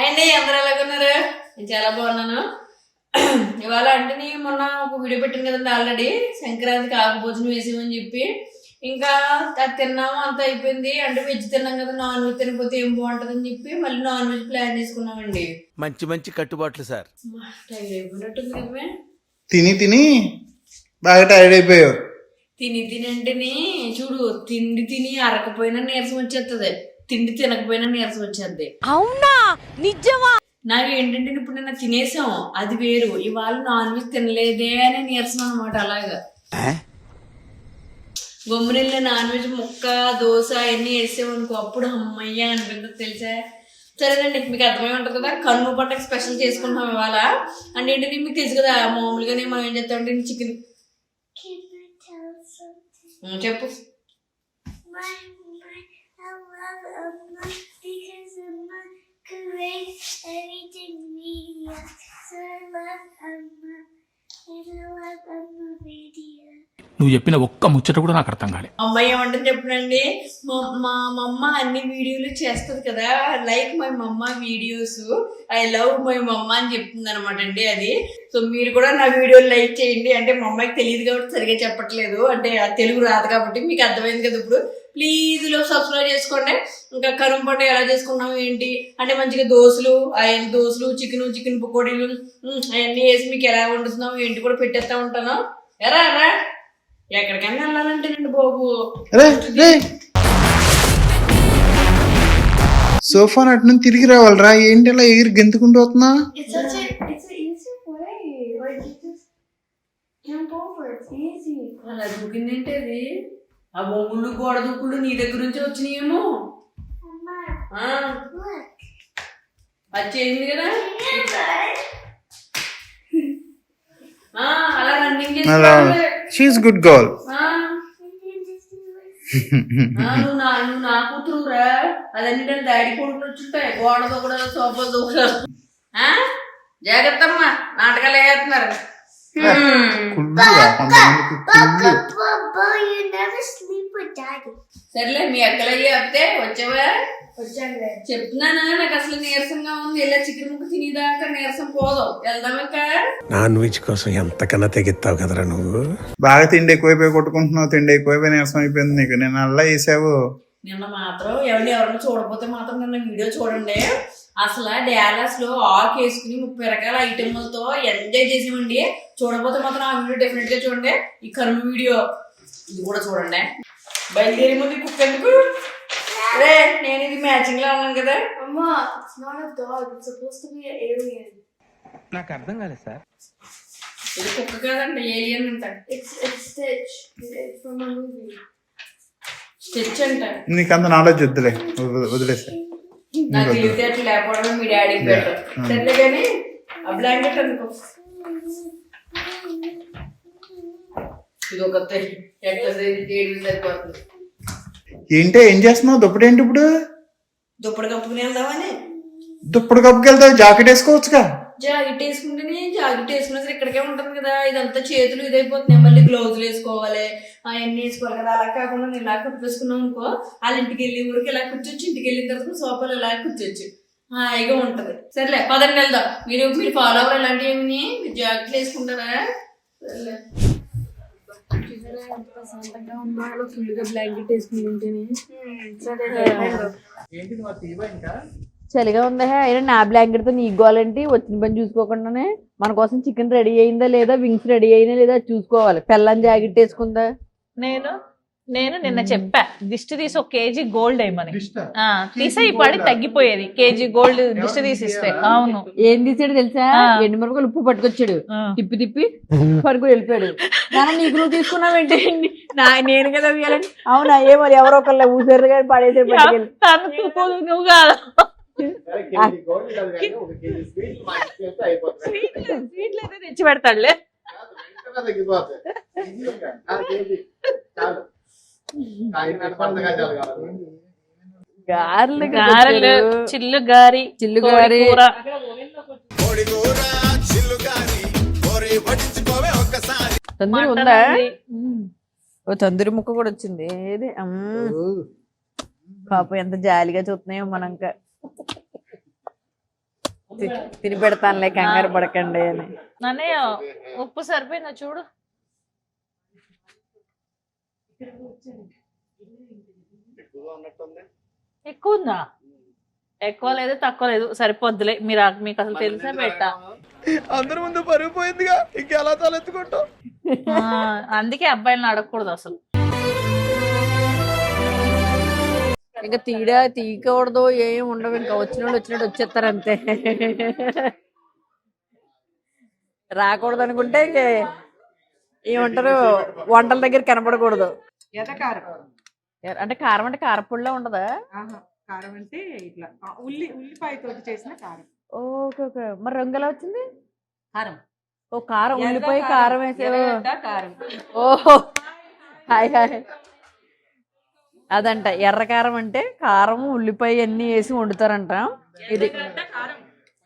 అండి అందరూ ఎలాగున్నారు? నేను చాలా బాగున్నాను. ఇవాళ అంటే నేను మొన్న ఒక వీడియో పెట్టాను కదండి, ఆల్రెడీ సంక్రాంతికి ఆకు భోజనం వేసామని చెప్పి. ఇంకా అది తిన్నాము, అంత అయిపోయింది. అంటే వెజ్ తిన్నాం కదా, నాన్ వెజ్ తినకపోతే ఏం బాగుంటుంది అని చెప్పి మళ్ళీ నాన్ వెజ్ ప్లాన్ చేసుకున్నామండి. మంచి మంచి కట్టుబాట్లు సార్. టైర్డ్ అయిపోయినట్టుంది కదా, తిని తిని బాగా టైర్డ్ అయిపోయావు. తిని తిని అంటేనే చూడు, తిండి తిని అరకపోయినా నీరసం వచ్చేస్తుంది, తిండి తినకపోయినా నీరసం వచ్చేది. అవునా? నిజమా? నాకు ఏంటంటే ఇప్పుడు నిన్న తినేసాం, అది వేరు. ఇవాళ నాన్ వెజ్ తినలేదే అని నీరసం అనమాట. అలాగా గమ్మునెళ్ళి నాన్ వెజ్ ముక్క దోశ అవన్నీ వేసామనుకో, అప్పుడు అమ్మయ్య అనిపించదు తెలుసా. సరేనండి, మీకు అర్థమై ఉంటుంది కదా, కన్ను పంటకు స్పెషల్ చేసుకుంటాం ఇవాళ. అంటే ఏంటంటే మీకు తెలుసు కదా, మామూలుగానే మనం ఏం చేస్తామంటే చికెన్. చెప్పు. నువ్వు చెప్పిన ఒక్క ముచ్చట కూడా నాకు అర్థం కాలేదు. అమ్మాయి ఏమంటుంది చెప్పనండి, మా మమ్మ అన్ని వీడియోలు చేస్తుంది కదా, లైక్ మై మమ్మ వీడియోస్, ఐ లవ్ మై మమ్మ అని చెప్తుంది అనమాట అండి అది. సో మీరు కూడా నా వీడియోలు లైక్ చేయండి. అంటే మా అమ్మాయికి తెలియదు కాబట్టి సరిగా చెప్పట్లేదు, అంటే తెలుగు రాదు కాబట్టి. మీకు అర్థమైంది కదా ఇప్పుడు. ప్లీజ్ సబ్స్క్రైబ్ చేసుకోండి. ఇంకా కరుం పంట ఎలా చేసుకున్నాం ఏంటి అంటే, మంచిగా దోశలు చికెన్ పకోడీలు అవన్నీ వేసి మీకు ఎలా వండుతున్నాం ఏంటి కూడా పెట్టేస్తా ఉంటాను. ఎరా ఎక్కడికైనా వెళ్ళాలంటేనండి బాబు, సోఫా అటు నుంచి తిరిగి రావాలరా, ఏంటి అలా ఎగిరి గెంతుకుంటూ వస్తున్నా? అలా దూకిందేంటి అది? ఆ బొంగుళ్ళు గోడ దూకుళ్ళు నీ దగ్గర నుంచి వచ్చినాయేమో. అది చేయింది కదా, అలా రన్నింగ్ చేసి. She's good girl. నువ్వు నా కూతురురా, అదన్నీ డాడీ కొడుకుని వచ్చుంటాయి. గోడ దూకడం, సోఫా దూకడం. జాగ్రత్త అమ్మా, నాటకాలు వేస్తున్నారు. సర్లే, మీ అక్కలయ్యి చెప్తే వచ్చావా? చెప్తున్నానా, నాకు అసలు నీరసంగా ఉంది. ఇలా చికెన్ ముక్క తినేదాకా నీరసం పోదు. వెళ్దాం ఇంకా. నాన్ వెజ్ కోసం ఎంతకన్నా తెగిస్తావు కదరా నువ్వు. బాగా తిండి ఎక్కువైపోయి కొట్టుకుంటున్నావు, తిండి ఎక్కువైపోయి నీరసం అయిపోయింది నీకు. నేను అలా వేసావు. నిన్న మాత్రం ఎవరిని చూడకపోతే మాత్రం నిన్న వీడియో చూడండి. అసలు డాలస్ లో ఆకు వేసుకుని 30 రకాల ఐటెంలతో ఎంజాయ్ చేసామండి. చూడకపోతే మాత్రం ఆ వీడియో డెఫినెట్ గా చూడండి. ఈ కరువు వీడియో ఇది కూడా చూడండి. బయలుదేరి ముందు కుక్క ఎందుకు? అరే నేను ఇది మ్యాచింగ్ లో ఉన్నాను కదా. నాకు అర్థం కాలేదు సార్. ఇది కుక్క కాదండి, ఏలియన్ అంటాడు. స్టిచ్ అంటాడు. నీకు అంత నాలెడ్జ్ వద్దులే, వదిలేసా. నాకు తెలివితేటలు లేకపోవడం మీ డాడీకి బెటర్. సర్లే కానీ ఆ బ్లాంకెట్ అనుకో, ఇది ఒక సరిపోతుంది. ఏంటి ఏం చేస్తున్నావు? దుప్పటేంటి ఇప్పుడు? దుప్పటి కప్పుకుని వెళ్దామని. దుప్పటి కప్పుకి వెళ్తావు, జాకెట్ వేసుకోవచ్చుగా. జాకెట్ వేసుకుంటేనే, జాకెట్ వేసుకున్నా సరే ఇక్కడికే ఉంటుంది కదా, ఇదంతా చేతులు ఇదైపోతున్నాయి. మళ్ళీ గ్లౌజులు వేసుకోవాలి, అవన్నీ వేసుకోవాలి కదా. అలా కాకుండా నేను ఇలా కుప్పేసుకున్నాం అనుకో, వాళ్ళ ఇంటికి వెళ్ళి ఊరికి ఇలా కూర్చొచ్చు, ఇంటికి వెళ్ళిన తర్వాత సోఫాలు ఇలా కూర్చోచ్చు, హాయిగా ఉంటది. సర్లే పదండి వెళ్దాం. మీరు ఫాలో అవ్వాలి ఇలాంటివి ఏమి, మీరు జాకెట్లు వేసుకుంటారా? సర్లే. ప్రశాంతంగా ఉండాలి, ఫుల్గా బ్లాంకెట్ వేసుకుని ఉంటేనే. చలిగా ఉందా? అయినా నా బ్లాంకెట్ తో నీకు గోలంటే వచ్చిన పని చూసుకోకుండానే మన కోసం చికెన్ రెడీ అయిందా లేదా, వింగ్స్ రెడీ అయినా లేదా చూసుకోవాలి. పెళ్ళని జాకెట్ వేసుకుందా? నేను నిన్న చెప్పా, దిష్టి తీసి 1 kg గోల్డ్ వేయమని. తీసే ఈ పడి తగ్గిపోయేది. కేజీ గోల్డ్ దిష్టి తీసిస్తే. అవును. ఏం తీసాడు తెలుసా? ఎండు మిరపకాయలు ఉప్పు పట్టుకొచ్చాడు, తిప్పి పడుకుని వెళ్ళిపోయాడు. నీకు నువ్వు తీసుకున్నావేంటి? నేను కదా వేయాలని. అవునా? ఏమో ఎవరో ఒకళ్ళ ఊసారు కానీ పడేసే పట్టుకెళ్ళి. నువ్వు కాదు, స్వీట్లు అయితే తెచ్చి పెడతాడులే. గారెలు, చిల్లు గారి తందూరి ఉందా? ఓ తందూరి ముక్క కూడా వచ్చింది ఏది పాప ఎంత జాలిగా చూస్తున్నాయో మనంక తిని పెడతానులే కంగారు పడకండి అని. నన్నయ్య ఉప్పు సరిపోయిందా చూడు. ఎక్కువ ఉందా? ఎక్కువ లేదు తక్కువ లేదు, సరిపోద్దులే. మీకు అసలు తెలుసా పెట్టా? అందరి ముందు పరుగు పోయిందిగా, ఇంకెలా తలెత్తుకుంటాం. అందుకే అబ్బాయిలను అడగకూడదు అసలు. ఇంకా తీయకూడదు ఏం ఉండవు, ఇంకా వచ్చినట్టు వచ్చేస్తారు అంతే. రాకూడదు అనుకుంటే ఏమంటారు, వంటల దగ్గర కనపడకూడదు. అంటే కారం అంటే కారపుడిలో ఉండదా? కారం అంటే ఇట్లా ఉల్లిపాయతోటి చేసిన కారం. Okay okay. మరి రంగు ఎలా వచ్చింది? కారం. ఓ కారం, ఉల్లిపాయ కారం వేసే కారం. ఓహో హాయ్ హాయ్. అదంట ఎర్ర కారం అంటే కారం ఉల్లిపాయ అన్ని వేసి వండుతారంట. ఇది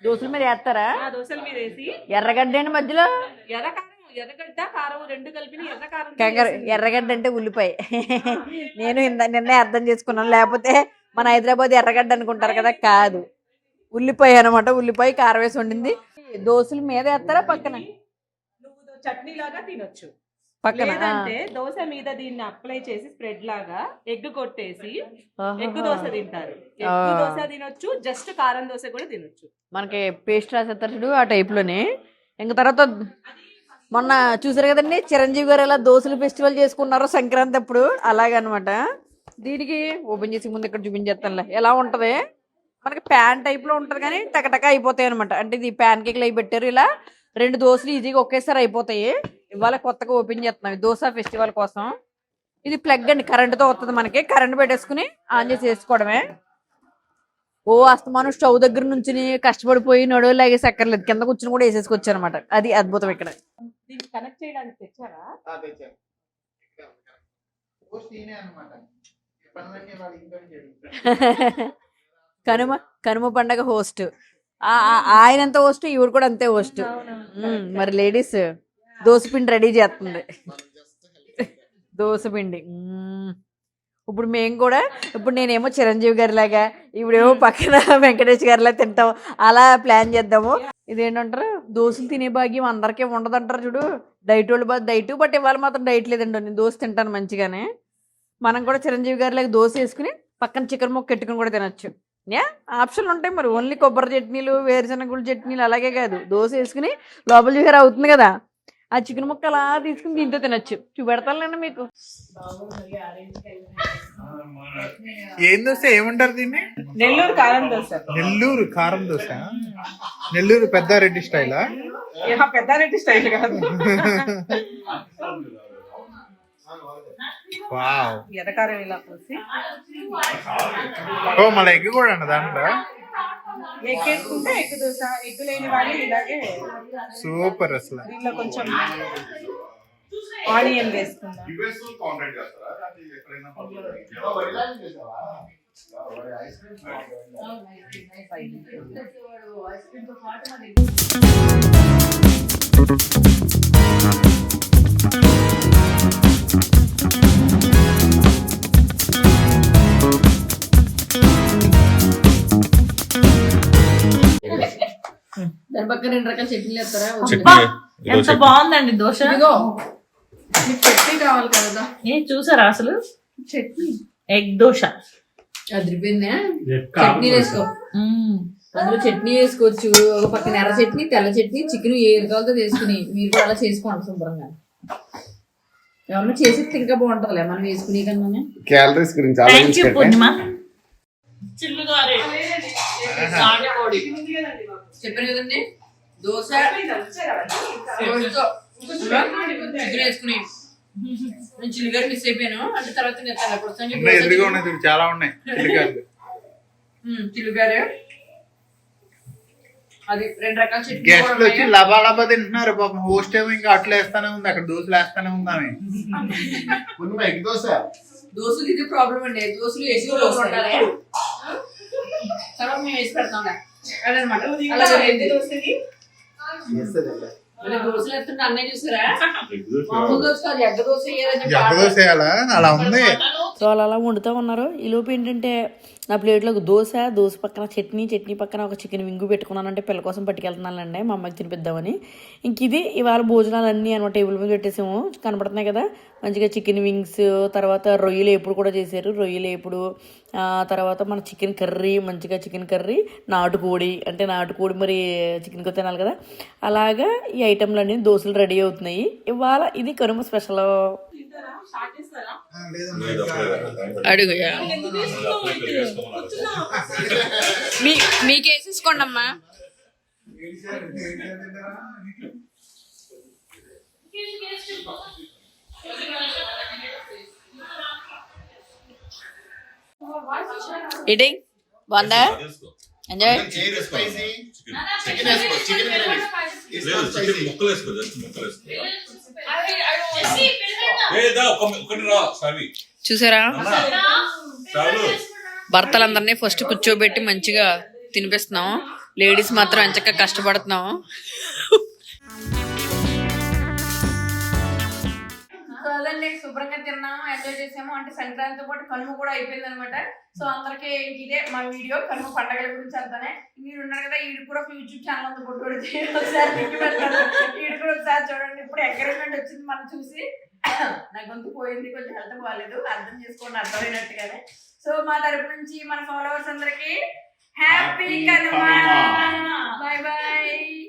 దోశల మీద వేస్తారా? దోశల మీద వేసి ఎర్రగడ్డ అండి మధ్యలో ఎర్రగడ్డ కారం రెండు కలిపి ఎర్రకారం. ఎర్రగడ్డ అంటే ఉల్లిపాయ. నేను నిన్నే అర్థం చేసుకున్నాను, లేకపోతే మన హైదరాబాద్ ఎర్రగడ్డ అనుకుంటారు కదా, కాదు ఉల్లిపాయ అనమాట. ఉల్లిపాయ కారం వేసి వండింది. దోశల మీద వేస్తారా పక్కన? నువ్వు చట్నీ లాగా తినొచ్చు, పక్కన లేదంటే దోశ మీద దీన్ని అప్లై చేసి స్ప్రెడ్ లాగా ఎగ్ కొట్టేసి ఎగ్ దోశ తింటారు. ఎగ్ దోశ తినొచ్చు, జస్ట్ కారం దోశ కూడా తినొచ్చు. మనకి పేస్ట్ రాసేస్తారు చూడు ఆ టైప్ లోనే. ఇంక తర్వాత మొన్న చూసారు కదండి చిరంజీవి గారు ఎలా దోశలు ఫెస్టివల్ చేసుకున్నారో సంక్రాంతి అప్పుడు, అలాగనమాట. దీనికి ఓపెన్ చేసి ముందు ఇక్కడ చూపించేస్తానులే ఎలా ఉంటది. మనకి ప్యాన్ టైప్ లో ఉంటది కానీ టకటక అయిపోతాయి అనమాట. అంటే ఇది ప్యాన్ కేక్లు అవి పెట్టారు, ఇలా 2 దోశలు ఈజీగా ఒకేసారి అయిపోతాయి. ఇవాళ కొత్తగా ఓపెన్ చేస్తున్నాం దోశ ఫెస్టివల్ కోసం. ఇది ప్లగ్ అండి, కరెంటుతో వస్తుంది మనకి. కరెంట్ పెట్టేసుకుని ఆన్ చేసి వేసుకోవడమే. ఓ అస్తమానం స్టవ్ దగ్గర నుంచి కష్టపడిపోయి నడువు లాగేసి అక్కర్లేదు, కింద కూర్చుని కూడా వేసేసుకొచ్చు అనమాట. అది అద్భుతం ఇక్కడ. దీన్ని కనెక్ట్ చేయడానికి తెచ్చారా? కనుమ పండగ హోస్ట్ ఆయన ఎంత హోస్ట్, ఈవిడ కూడా అంతే హోస్ట్. మరి లేడీస్ దోసపిండి రెడీ చేస్తుంది. దోసపిండి ఇప్పుడు మేము కూడా, ఇప్పుడు నేనేమో చిరంజీవి గారి లాగా, ఇప్పుడేమో పక్కన వెంకటేష్ గారిలా తింటాం, అలా ప్లాన్ చేద్దాము. ఇదేంటంటారు, దోశలు తినే భాగ్యం అందరికీ ఉండదంటారు చూడు. డైట్ వాళ్ళు డైట్, బట్ ఇవాళ మాత్రం డైట్ లేదండి, నేను దోశ తింటాను మంచిగానే. మనం కూడా చిరంజీవి గారిలాగా దోశ వేసుకుని పక్కన చికెన్ ముక్క పెట్టుకుని కూడా తినొచ్చు. ఆప్షన్లు ఉంటాయి మరి. ఓన్లీ కొబ్బరి చట్నీలు, వేరుశనగుళ్ళు చట్నీలు అలాగే కాదు, దోశ వేసుకుని లోపల చూసారు అవుతుంది కదా, ఆ చికెన్ ముక్క అలా తీసుకుని దీంతో తినొచ్చు. చూపెడతానండి మీకు. ఏం దోశ ఏమంటారు దీన్ని? నెల్లూరు కారం దోశ. నెల్లూరు కారం దోశ. నెల్లూరు పెద్దారెడ్డి స్టైలా? పెద్దారెడ్డి స్టైల్ కాదు. వావ్. ఎర్రకారం ఇలా పోసి, ఓ మళ్ళీ ఎగ్ కూడా అన్న దాంట్లో. ఎగ్ వేసుకుంటే ఎగ్ దోశ, ఎగ్ లేని వాళ్ళు ఇలాగే. సూపర్. అసలు దీనిలో కొంచెం ఆనియన్ వేసుకుందాం. దాని పక్కన 2 రకాల చట్నీలు వేస్తారా? ఎంత బాగుందండి దోశ. చట్నీ కావాలి కదా, చూసారా అసలు చట్నీ ఎగ్ దోశ అదిరిపోయిందా? చట్నీ వేసుకో, అందులో చట్నీ వేసుకోవచ్చు. ఒక పక్కన ఎర్ర చట్నీ, తెల్ల చట్నీ, చికెన్ ఏది కావాలో వేసుకుని మీరు కూడా అలా చేసుకోండి శుభ్రంగా. ఎవరన్నా చేసేది ఇంకా బాగుంటుందిలే మనం వేసుకునే కన్నా. క్యాలరీస్ గురించి చెప్పాను కదండి, దోశ చికెన్ వేసుకుని చిల్లిగారు మిస్ అయిపోయాను అంటే తర్వాత ఎదురుగా ఉన్నాయి చూడు, చాలా ఉన్నాయి చిల్లిగారు. అది 2 రకాల చట్నీ. గెస్ట్లు వచ్చి లబా లబా తింటున్నారు పాపం. హోస్ట్ ఏమో ఇంకా అట్లా వేస్తానే ఉంది, అక్కడ దోశలు వేస్తానే ఉందామే. ఎగ్ దోశ. దోశలు ఇది ప్రాబ్లం అండి, దోశలు వేసి ఉండాలి, తర్వాత మేము వేసి పెడతాం అదనమాట. దోశలు ఎత్తుంటే అన్నయ్య చూసారా? మామూలు దోశ కాదు, ఎగ్గ దోశ వేయాలని చెప్పి ఎగ్గ దోశ వేయాలా? అలా ఉంది. సో అలా వండుతూ ఉన్నారు. ఈలోపు ఏంటంటే నా ప్లేట్లో ఒక దోశ పక్కన చట్నీ పక్కన ఒక చికెన్ వింగు పెట్టుకున్నానంటే పిల్ల కోసం పట్టుకెళ్తున్నానండి మా అమ్మకి తినిపిద్దామని. ఇంక ఇది ఇవాళ భోజనాలు అన్నీ అనమాట టేబుల్ మీద పెట్టేసాము. కనపడుతున్నాయి కదా మంచిగా చికెన్ వింగ్స్, తర్వాత రొయ్యలు ఎప్పుడు కూడా చేశారు, రొయ్యలు ఎప్పుడు, తర్వాత మన చికెన్ కర్రీ, మంచిగా చికెన్ కర్రీ, నాటుకోడి అంటే నాటుకోడి మరి చికెన్ తో తినాలి కదా. అలాగా ఈ ఐటెంలన్నీ దోశలు రెడీ అవుతున్నాయి. ఇవాళ ఇది కనుమ స్పెషల్. అడుగు మీకేసేసుకోండి అమ్మా. ఈటింగ్ బాగుందా? ఎంజాయ్. చూసారా భర్తలందరినీ ఫస్ట్ కూర్చోబెట్టి మంచిగా తినిపిస్తున్నాం, లేడీస్ మాత్రం ఎంచక్క కష్టపడుతున్నాం. అదండి, శుభ్రంగా తిన్నాము, ఎంజాయ్ చేసాము. అంటే సంక్రాంతితో పాటు కనుమ కూడా అయిపోయింది అనమాట. సో అందరికి ఇదే మా వీడియో కనుమ పండగల గురించి అంతానే. మీరు ఉన్నారు కదా, ఈడు కూడా యూట్యూబ్ ఛానల్ అంతా కొట్టుకొడితే ఒకసారి ఈడు కూడా ఒకసారి చూడండి. ఇప్పుడు ఎంకరేజ్మెంట్ వచ్చింది మనం చూసి. నా గొంతు పోయింది, కొంచెం హెల్త్ బాగాలేదు, అర్థం చేసుకోండి అర్థమైనట్టుగానే. సో మా తరపు నుంచి మన ఫాలోవర్స్ అందరికి హ్యాపీ కనుమ. Bye bye.